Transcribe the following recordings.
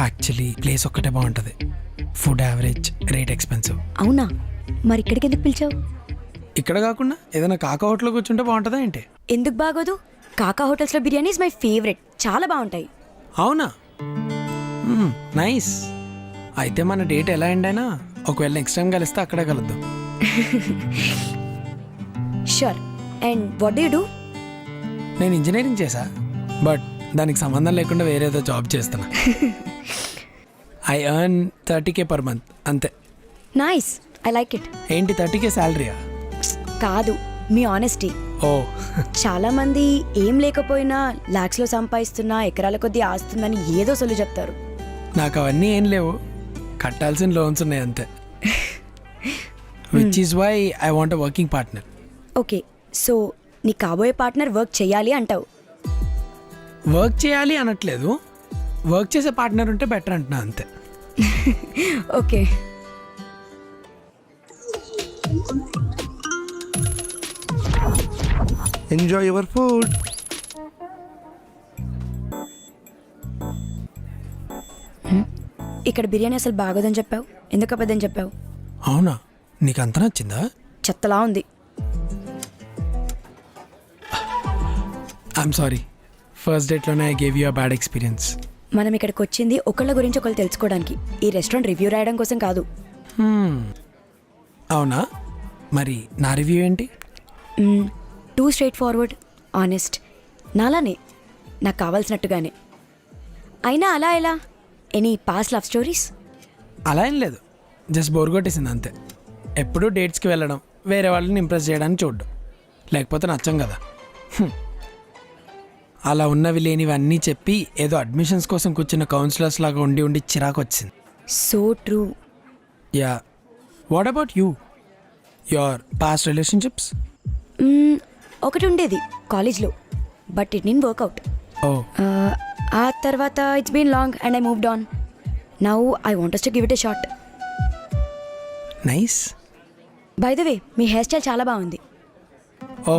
Actually place ఒక్కటే బాగుంటుంది, food average, rate expensive. అవునా, మరి ఇక్కడికి ఎందుకు పిలిచావు? ఇక్కడ కాకుండా ఏదైనా కాకా హోటల్లో కూర్చుంటే బాగుంటుందా ఏంటి? ఎందుకు బాగోదు? కాకా హోటల్స్లో బిర్యానీ ఇస్ మై ఫేవరెట్, చాలా బాగుంటాయి. అవునా, నైస్. అయితే మన డేట్ ఎలా ఎండ్ అయినా ఒకవేళ నెక్స్ట్ టైం కలిస్తే అక్కడే కలుద్దాం. Sure. And what do you do? నేను ఇంజనీరింగ్ చేశా, బట్ దానికి సంబంధం లేకుండా వేరేదో జాబ్ చేస్తున్నా. I earn 30K per month అంతే. Nice, I like it. ఏంటి 30K శాలరీయా? కాదు, మీ ఆనెస్టీ. ఓ చాలా మంది ఏం లేకపోయినా లాక్స్లో సంపాదిస్తున్నా, ఎకరాల కొద్దీ ఆస్తుందని ఏదో సొల్లు చెప్తారు. నాకు అవన్నీ ఏం లేవు, కట్టాల్సిన లోన్స్ ఉన్నాయి అంతే. Which is why I want a working partner. Okay, so నీ కాబోయే పార్ట్నర్ వర్క్ చేయాలి అంటావు. వర్క్ చేయాలి అనట్లేదు, వర్క్ చేసే పార్ట్నర్ ఉంటే బెటర్ అంటున్నా అంతే. ఓకే. Enjoy your food. ఇక్కడ బిర్యానీ అసలు బాగోదని చెప్పావు, ఎందుకు అబద్ధం చెప్పావు? అవునా, నీకు అంత నచ్చిందా? చెత్తలా ఉంది. ఐఎమ్ సారీ, ఫస్ట్ డేట్లోనే I gave you a bad experience. మనం ఇక్కడికి వచ్చింది ఒకళ్ళ గురించి ఒకళ్ళు తెలుసుకోవడానికి, ఈ రెస్టారెంట్ రివ్యూ రాయడం కోసం కాదు. అవునా, మరి నా రివ్యూ ఏంటి? టూ స్ట్రైట్ ఫార్వర్డ్, ఆనెస్ట్, నాలానే, నాకు కావాల్సినట్టుగానే. అయినా అలా ఎలా? Any past love stories? అలా ఏం లేదు, జస్ట్ బోర్ కొట్టేసింది అంతే. ఎప్పుడూ డేట్స్కి వెళ్ళడం, వేరే వాళ్ళని ఇంప్రెస్ చేయడానికి చూడడం, లేకపోతే నచ్చం కదా. అలా ఉన్నవి లేనివన్నీ చెప్పి ఏదో అడ్మిషన్స్ కోసం కూర్చున్న కౌన్సిలర్స్ లాగా ఉండి ఉండి చిరాకు వచ్చింది. So true. Yeah, what about you, your past relationships? ఒకటి ఉండేది కాలేజ్లో, బట్ ఇట్ నిన్ వర్క్అవుట్. ఓ, ఆ తర్వాత it's been long and I moved on. Now I want to give it a shot. Nice. By the way, మీ hair style చాలా బాగుంది. ఓ,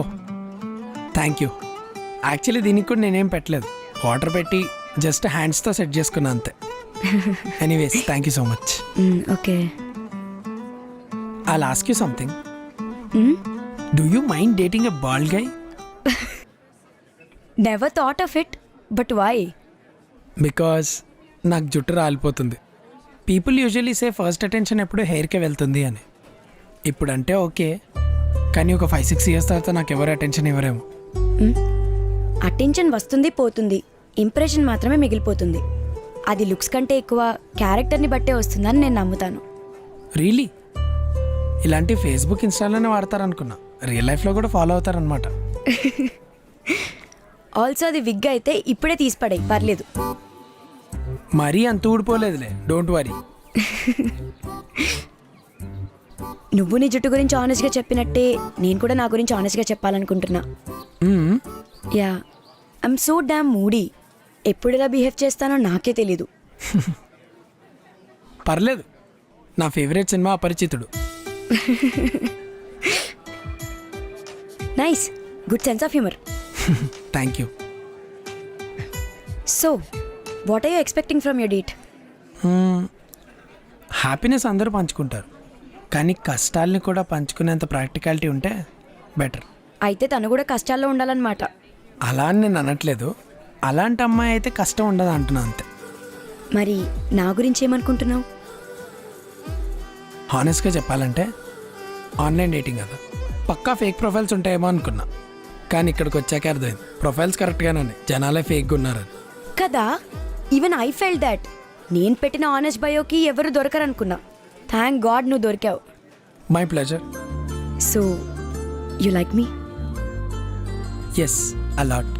thank you. Actually దీనికి కూడా నేనేం పెట్టలేదు, వాటర్ పెట్టి జస్ట్ హ్యాండ్స్తో సెట్ చేసుకున్నా అంతే. Anyways, thank you so much. Okay. I'll ask you something. Do you mind dating a bald guy? Never thought of it, but why? Because నాకు జుట్టు రాలిపోతుంది. People usually say first attention ఎప్పుడు హెయిర్కే వెళ్తుంది అని. ఇప్పుడంటే ఓకే, కానీ ఒక 5-6 years తర్వాత నాకు ఎవరు అటెన్షన్ ఇవ్వరేమో. అటెన్షన్ వస్తుంది పోతుంది, ఇంప్రెషన్ మాత్రమే మిగిలిపోతుంది. అది లుక్స్ కంటే ఎక్కువ క్యారెక్టర్ని బట్టే వస్తుందని నేను నమ్ముతాను. రియలీ? ఇలాంటి ఫేస్బుక్, ఇన్స్టాలోనే వాడతారనుకున్నా, రియల్ లైఫ్లో కూడా ఫాలో అవుతారనమాట. ఆల్సో అది విగ్ అయితే ఇప్పుడే తీసిపడాయి, పర్లేదు. మరీ అంత ఊడిపోలేదులే, డోంట్ వరీ. నువ్వు నీ జుట్టు గురించి ఆనెస్ట్గా చెప్పినట్టే నేను కూడా నా గురించి ఆనెస్ట్గా చెప్పాలనుకుంటున్నా. Yeah, I'm so damn moody. ఎప్పుడు ఎలా బిహేవ్ చేస్తానో నాకే తెలీదు. పర్లేదు, నా favourite cinema Aparichitudu. Nice, good sense of humour. Thank you. So what are you expecting from your date? Happiness అందరూ పంచుకుంటారు, కానీ కష్టాలని కూడా పంచుకునేంత ప్రాక్టికాలిటీ ఉంటే బెటర్. అయితే తను కూడా కష్టాల్లో ఉండాలన్నమాట. అలా అని నేను అనట్లేదు, అలాంటి అమ్మాయి అయితే కష్టం ఉండదు అంటున్నా అంతే. మరి నా గురించి ఏమనుకుంటున్నావు? హానెస్ట్గా చెప్పాలంటే ఆన్లైన్ డేటింగ్ కదా, పక్కా ఫేక్ ప్రొఫైల్స్ ఉంటాయేమో అనుకున్నా, కానీ ఇక్కడికి వచ్చాక అర్థమైంది ప్రొఫైల్స్ కరెక్ట్గానే ఉన్నాయి, జనాలే ఫేక్గా ఉన్నారని. కదా, ఈవెన్ ఐ ఫెల్ట్ దట్. నేను పెట్టిన ఆనెస్ట్ బయోకి ఎవరు దొరకరనుకున్నా. థ్యాంక్ గాడ్ నువ్వు దొరికావు. My pleasure. So you like me? Yes, a lot.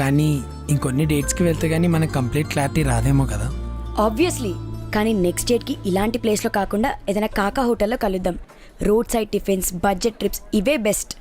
కానీ ఇంకొన్ని డేట్స్కి వెళ్తే కానీ మనకు కంప్లీట్ క్లారిటీ రాదేమో కదా. ఆబ్వియస్లీ, కానీ నెక్స్ట్ డేట్కి ఇలాంటి ప్లేస్లో కాకుండా ఏదైనా కాకా హోటల్లో కలుద్దాం. Road side tiffins, budget trips, ఇవే బెస్ట్.